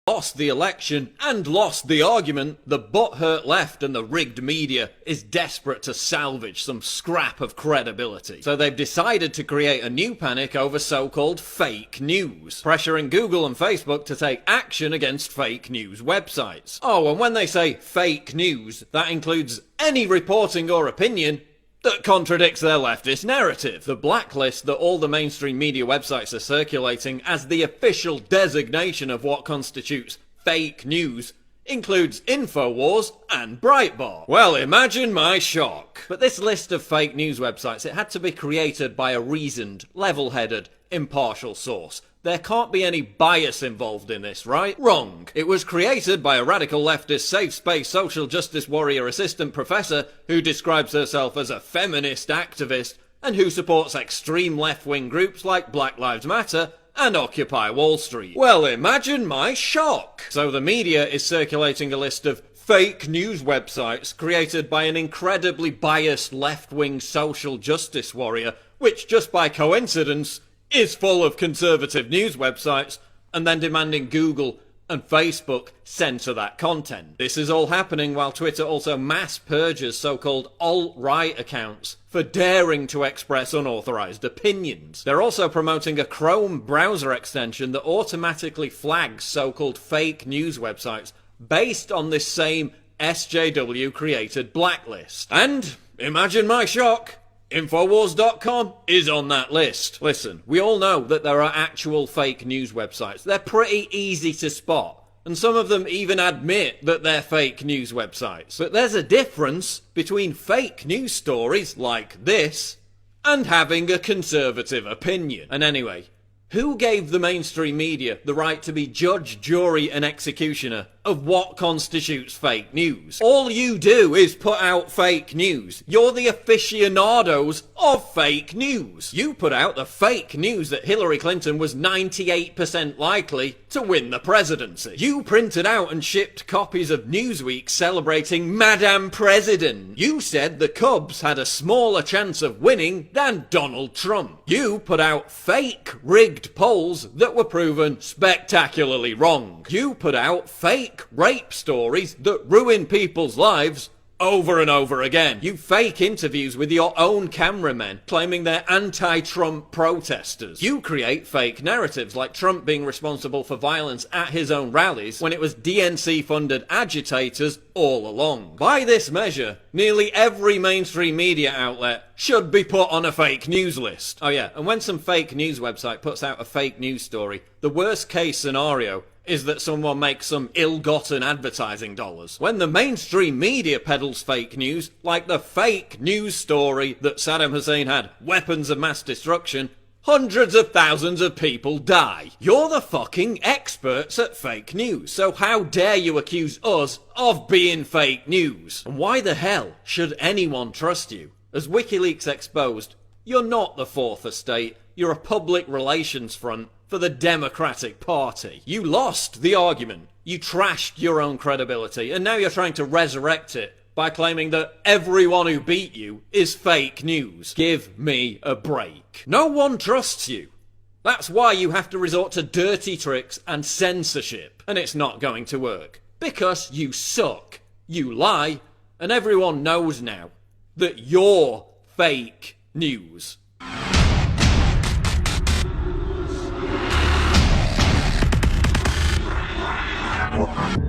lost the election and lost the argument, the butthurt left and the rigged media is desperate to salvage some scrap of credibility. So they've decided to create a new panic over so-called fake news, pressuring Google and Facebook to take action against fake news websites. Oh, and when they say fake news, that includes any reporting or opinion that contradicts their leftist narrative. The blacklist that all the mainstream media websites are circulating as the official designation of what constitutes fake news includes InfoWars and Breitbart. Well, imagine my shock. But this list of fake news websites, it had to be created by a reasoned, level-headed, impartial source. There can't be any bias involved in this, right? Wrong. It was created by a radical leftist safe space social justice warrior assistant professor who describes herself as a feminist activist and who supports extreme left-wing groups like Black Lives Matter and Occupy Wall Street. Well, imagine my shock. So the media is circulating a list of fake news websites created by an incredibly biased left-wing social justice warrior, which just by coincidence is full of conservative news websites, and then demanding Google and Facebook censor that content. This is all happening while Twitter also mass purges so-called alt-right accounts for daring to express unauthorized opinions. They're also promoting a Chrome browser extension that automatically flags so-called fake news websites based on this same SJW-created blacklist. And, imagine my shock, Infowars.com is on that list. Listen, we all know that there are actual fake news websites. They're pretty easy to spot, and some of them even admit that they're fake news websites. But there's a difference between fake news stories like this and having a conservative opinion. And anyway, who gave the mainstream media the right to be judge, jury and executioner of what constitutes fake news? All you do is put out fake news. You're the aficionados of fake news. You put out the fake news that Hillary Clinton was 98% likely to win the presidency. You printed out and shipped copies of Newsweek celebrating Madame President. You said the Cubs had a smaller chance of winning than Donald Trump. You put out fake rigged polls that were proven spectacularly wrong. You put out fake rape stories that ruin people's lives over and over again. You fake interviews with your own cameramen claiming they're anti-Trump protesters. You create fake narratives like Trump being responsible for violence at his own rallies when it was DNC-funded agitators all along. By this measure, nearly every mainstream media outlet should be put on a fake news list. Oh yeah, and when some fake news website puts out a fake news story, the worst case scenario is that someone makes some ill-gotten advertising dollars. When the mainstream media peddles fake news, like the fake news story that Saddam Hussein had weapons of mass destruction, hundreds of thousands of people die. You're the fucking experts at fake news, so how dare you accuse us of being fake news? And why the hell should anyone trust you? As WikiLeaks exposed, you're not the Fourth Estate, you're a public relations front for the Democratic Party. You lost the argument, you trashed your own credibility, and now you're trying to resurrect it by claiming that everyone who beat you is fake news. Give me a break. No one trusts you. That's why you have to resort to dirty tricks and censorship, and it's not going to work. Because you suck, you lie, and everyone knows now that you're fake news. Wow.